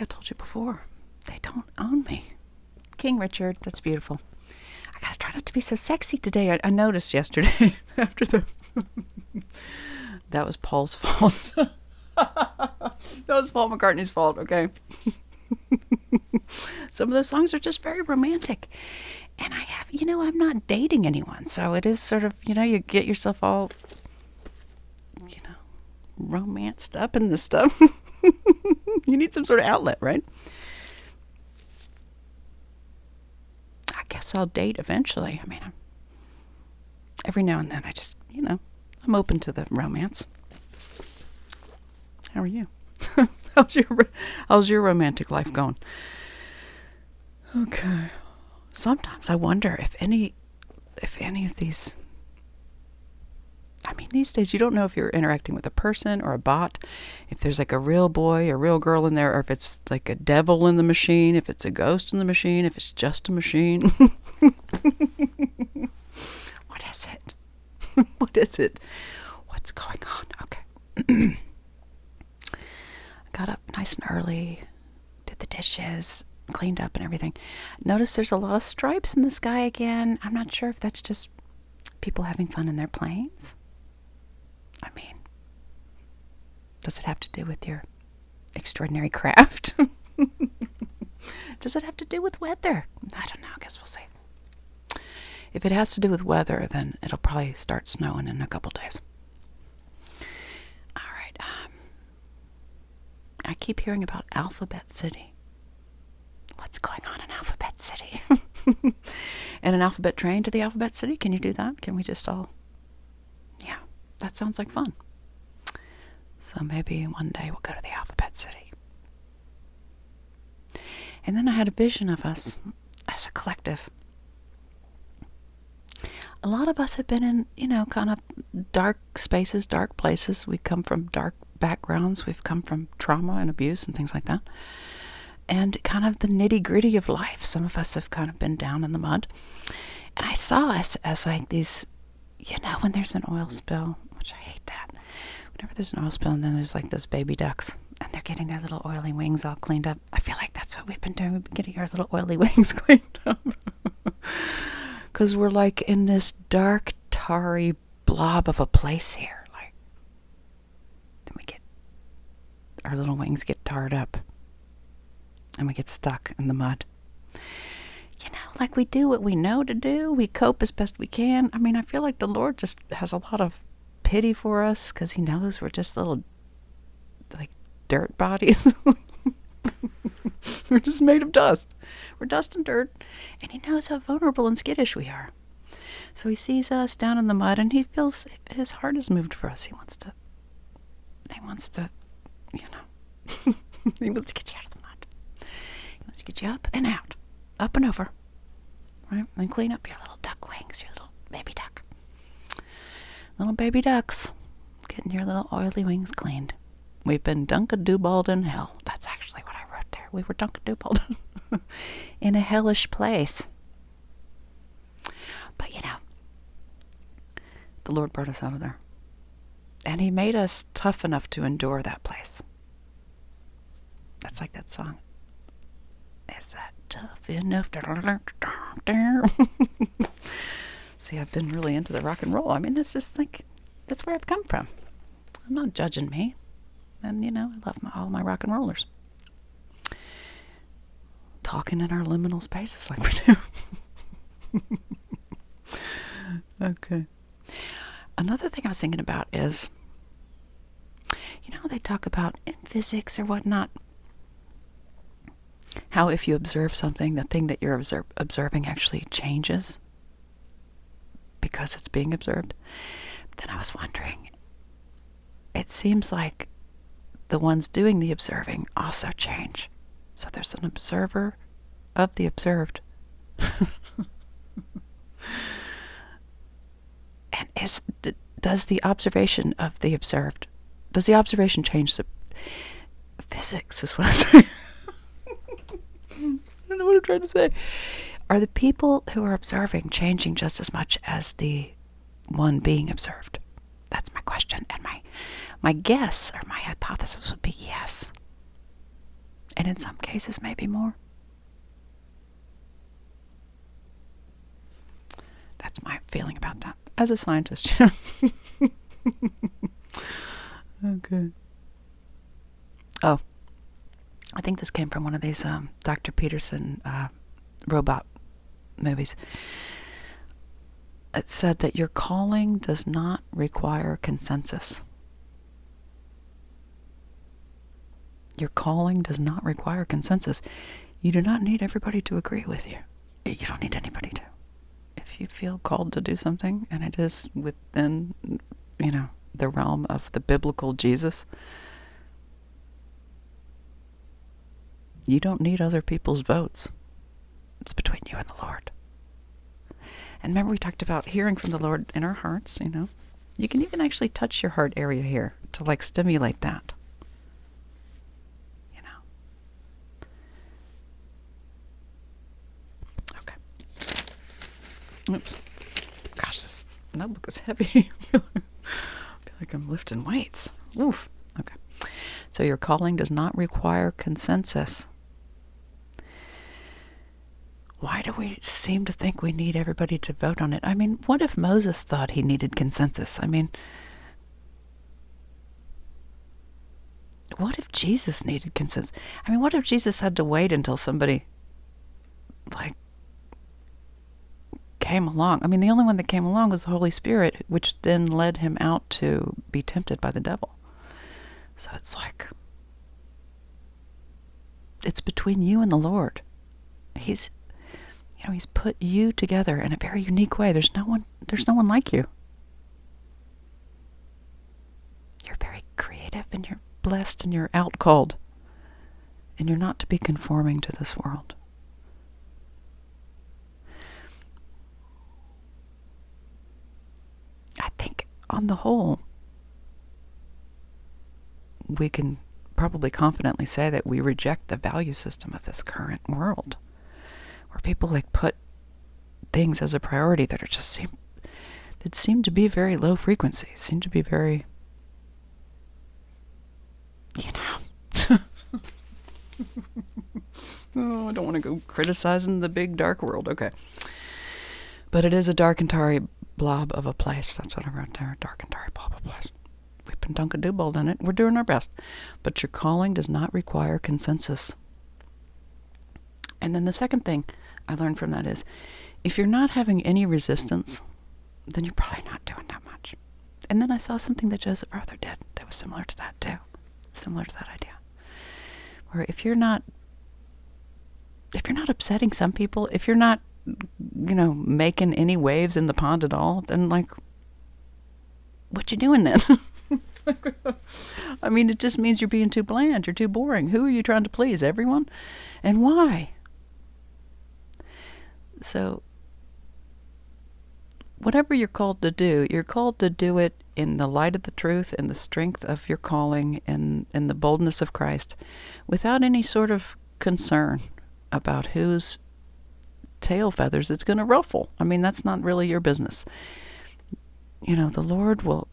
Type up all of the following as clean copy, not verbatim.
like I told you before, they don't own me. King Richard, that's beautiful. I gotta try not to be so sexy today. I noticed yesterday after the... That was Paul's fault. That was Paul McCartney's fault, okay? Some of the songs are just very romantic. And I'm not dating anyone. So it is sort of, you get yourself all, romanced up in this stuff. You need some sort of outlet, right? I guess I'll date eventually. I mean, every now and then I just, I'm open to the romance. How are you? How's your romantic life going? Okay. Sometimes I wonder if any of these... I mean, these days you don't know if you're interacting with a person or a bot, if there's like a real boy, a real girl in there, or if it's like a devil in the machine, if it's a ghost in the machine, if it's just a machine. What is it? What is it? What's going on? Okay. Got up nice and early, did the dishes, cleaned up and everything. Notice there's a lot of stripes in the sky again. I'm not sure if that's just people having fun in their planes. I mean, does it have to do with your extraordinary craft? Does it have to do with weather? I don't know. I guess we'll see. If it has to do with weather, then it'll probably start snowing in a couple days. All right. I keep hearing about Alphabet City. What's going on in Alphabet City? And an alphabet train to the Alphabet City? Can you do that? Can we just all... Yeah, that sounds like fun. So maybe one day we'll go to the Alphabet City. And then I had a vision of us as a collective. A lot of us have been in, kind of dark spaces, dark places. We come from dark backgrounds. We've come from trauma and abuse and things like that. And kind of the nitty-gritty of life. Some of us have kind of been down in the mud. And I saw us as like these, when there's an oil spill, which I hate that. Whenever there's an oil spill and then there's like those baby ducks and they're getting their little oily wings all cleaned up. I feel like that's what we've been doing. We've been getting our little oily wings cleaned up. Because we're like in this dark, tarry blob of a place here. Like, then our little wings get tarred up. And we get stuck in the mud. Like we do what we know to do. We cope as best we can. I mean, I feel like the Lord just has a lot of pity for us because he knows we're just little, like, dirt bodies. We're just made of dust. We're dust and dirt. And he knows how vulnerable and skittish we are. So he sees us down in the mud and he feels his heart is moved for us. He wants to, he wants to get you out of the mud. He wants to get you up and out, up and over, right? And clean up your little duck wings, your little baby duck. Little baby ducks, getting your little oily wings cleaned. We've been Dunkadubald in hell. That's actually what I wrote there. We were Dunkadubald in a hellish place. But the Lord brought us out of there. And he made us tough enough to endure that place. That's like that song. Is that tough enough? See, I've been really into the rock and roll. I mean, that's just like, that's where I've come from. I'm not judging me. And, I love all my rock and rollers. Talking in our liminal spaces like we do. Okay. Another thing I was thinking about is, they talk about in physics or whatnot, how if you observe something, the thing that you're observing actually changes because it's being observed. But then I was wondering, it seems like the ones doing the observing also change. So there's an observer of the observed. And does the observation of the observed, does the observation change the physics is what I'm saying. I don't know what I'm trying to say. Are the people who are observing changing just as much as the one being observed? That's my question. And my guess or my hypothesis would be yes. And in some cases, maybe more. That's my feeling about that as a scientist. Okay. Oh, I think this came from one of these Dr. Peterson robot movies. It said that your calling does not require consensus. Your calling does not require consensus. You do not need everybody to agree with you. You don't need anybody to. If you feel called to do something, and it is within, the realm of the biblical Jesus, you don't need other people's votes. It's between you and the Lord. And remember, we talked about hearing from the Lord in our hearts, You can even actually touch your heart area here to stimulate that. Okay. Oops. Gosh, this notebook is heavy. I feel like I'm lifting weights. Oof. Okay. So your calling does not require consensus. Why do we seem to think we need everybody to vote on it? I mean, what if Moses thought he needed consensus? I mean, what if Jesus needed consensus? I mean, what if Jesus had to wait until somebody, came along? I mean, the only one that came along was the Holy Spirit, which then led him out to be tempted by the devil. So it's it's between you and the Lord. He's put you together in a very unique way. There's no one like you. You're very creative, and you're blessed, and you're out-called. And you're not to be conforming to this world. I think, on the whole, we can probably confidently say that we reject the value system of this current world, where people put things as a priority that seem to be very low frequency, seem to be very, Oh, I don't want to go criticizing the big dark world. Okay. But it is a dark and tarry blob of a place. That's what I wrote there. Dark and tarry blob of a place. We've been Duncan-Dubald in it. We're doing our best. But your calling does not require consensus. And then the second thing I learned from that is, if you're not having any resistance, then you're probably not doing that much. And then I saw something that Joseph Arthur did that was similar to that too. Similar to that idea. Where if you're not upsetting some people, if you're not, making any waves in the pond at all, then what you doing then? I mean, it just means you're being too bland, you're too boring. Who are you trying to please? Everyone? And why? So, whatever you're called to do, you're called to do it in the light of the truth, in the strength of your calling, and in the boldness of Christ, without any sort of concern about whose tail feathers it's going to ruffle. I mean, that's not really your business. The Lord will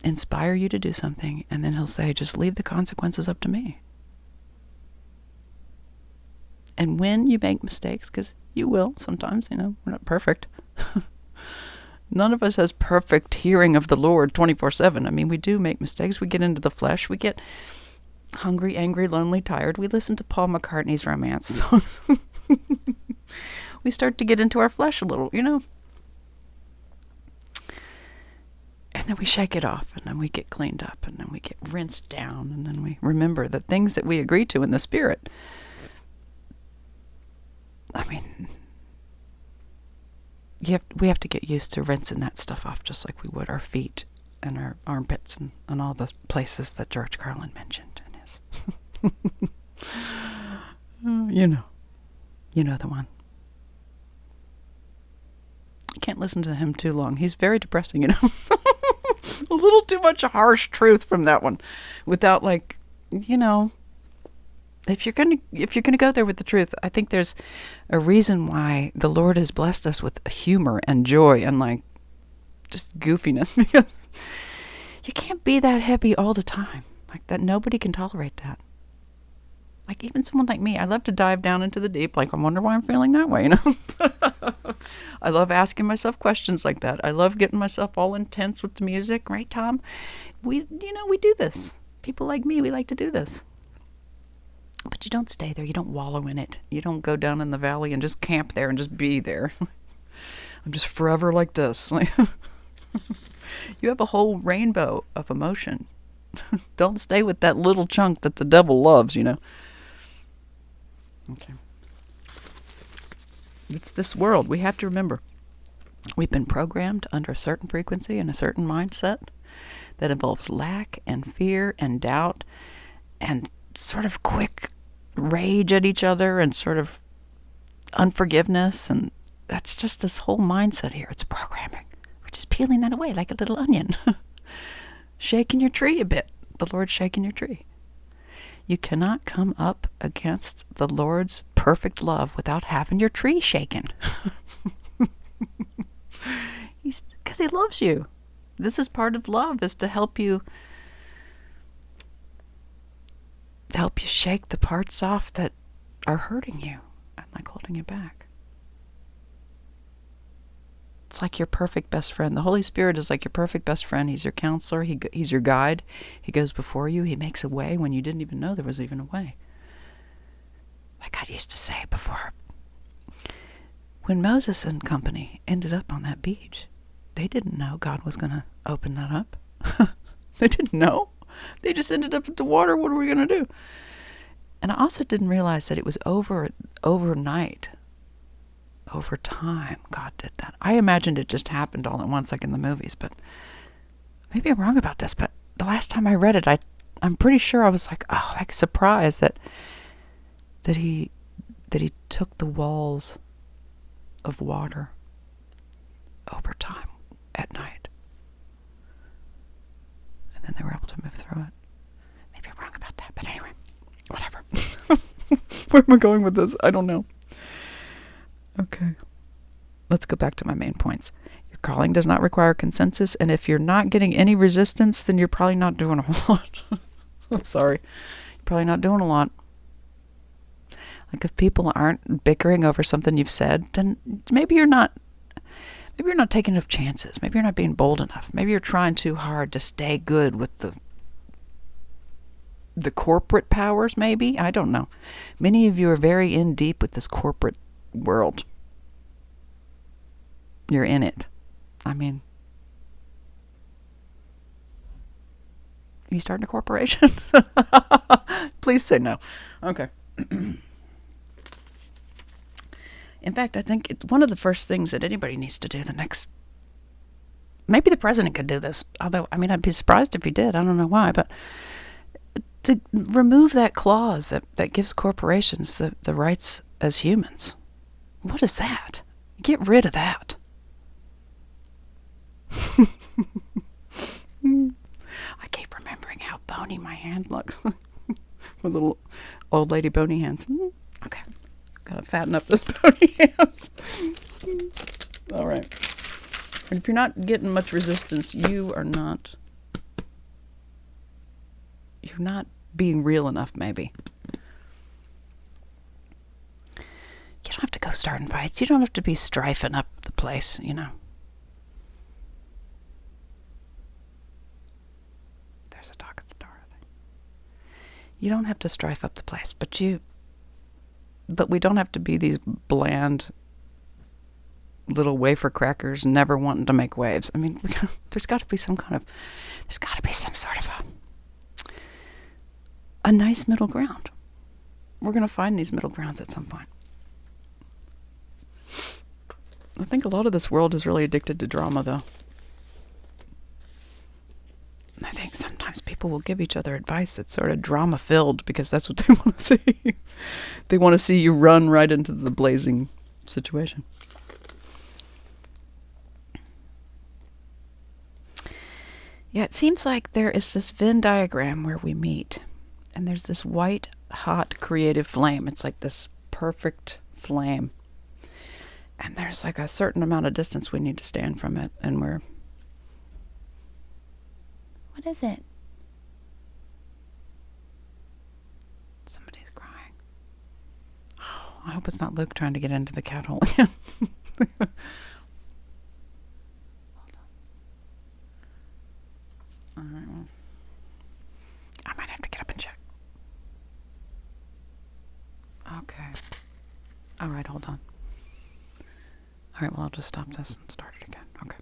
inspire you to do something, and then he'll say, just leave the consequences up to me. And when you make mistakes, because you will sometimes, we're not perfect. None of us has perfect hearing of the Lord 24/7. I mean, we do make mistakes. We get into the flesh. We get hungry, angry, lonely, tired. We listen to Paul McCartney's romance songs. We start to get into our flesh a little, And then we shake it off, and then we get cleaned up, and then we get rinsed down, and then we remember the things that we agree to in the Spirit. I mean, we have to get used to rinsing that stuff off, just like we would our feet and our armpits and all the places that George Carlin mentioned in his. You know the one. I can't listen to him too long. He's very depressing, A little too much harsh truth from that one, without if you're gonna go there with the truth, I think there's a reason why the Lord has blessed us with humor and joy and just goofiness, because you can't be that heavy all the time like that. Nobody can tolerate that. Like even someone like me, I love to dive down into the deep. Like, I wonder why I'm feeling that way, you know? I love asking myself questions like that. I love getting myself all intense with the music, right, Tom? We do this. People like me, we like to do this. But you don't stay there. You don't wallow in it. You don't go down in the valley and just camp there and just be there. I'm just forever like this. You have a whole rainbow of emotion. Don't stay with that little chunk that the devil loves, you know. Okay. It's this world. We have to remember. We've been programmed under a certain frequency and a certain mindset that involves lack and fear and doubt and sort of quick rage at each other and sort of unforgiveness. And that's just this whole mindset here. It's programming. We're just peeling that away like a little onion. Shaking your tree a bit. The Lord's shaking your tree. You cannot come up against the Lord's perfect love without having your tree shaken. Because he loves you. This is part of love, is to help you shake the parts off that are hurting you and like holding you back. It's like your perfect best friend. The Holy Spirit is like your perfect best friend. He's your counselor. He's your guide. He goes before you. He makes a way when you didn't even know there was even a way. Like I used to say before, when Moses and company ended up on that beach, they didn't know God was going to open that up. They didn't know. They just ended up at the water. What are we going to do? And I also didn't realize that it was overnight. Over time, God did that. I imagined it just happened all at once, like in the movies, but maybe I'm wrong about this. But the last time I read it, I'm pretty sure I was like, oh, like surprised that he took the walls of water over time at night, and then they were able to move through it. Maybe I'm wrong about that, but anyway, whatever. Where am I going with this? I don't know. Okay. Let's go back to my main points. Your calling does not require consensus, and if you're not getting any resistance, then you're probably not doing a whole lot. I'm sorry. You're probably not doing a lot. Like if people aren't bickering over something you've said, then maybe you're not taking enough chances. Maybe you're not being bold enough. Maybe you're trying too hard to stay good with the corporate powers, maybe. I don't know. Many of you are very in deep with this corporate world. You're in it. I mean, you starting a corporation? Please say no. Okay. In fact, I think one of the first things that anybody needs to do maybe the president could do this, although, I mean, I'd be surprised if he did. I don't know why, but to remove that clause that gives corporations the rights as humans. What is that? Get rid of that. I keep remembering how bony my hand looks. With little old lady bony hands. Okay. Gotta fatten up this bony hands. All right. And if you're not getting much resistance, you're not being real enough, maybe. You don't have to go starting fights. You don't have to be strifing up the place, you know. There's a dog at the door, I think. You don't have to strife up the place, but we don't have to be these bland little wafer crackers never wanting to make waves. I mean, there's got to be some sort of a nice middle ground. We're going to find these middle grounds at some point. I think a lot of this world is really addicted to drama, though. I think sometimes people will give each other advice that's sort of drama-filled because that's what they want to see. They want to see you run right into the blazing situation. Yeah, it seems like there is this Venn diagram where we meet, and there's this white, hot, creative flame. It's like this perfect flame. And there's like a certain amount of distance we need to stand from it, and we're... What is it? Somebody's crying. hope it's not Luke trying to get into the cat hole again. All right, well, I might have to get up and check. Okay. All right, hold on. All right, well, I'll just stop this and start it again. Okay.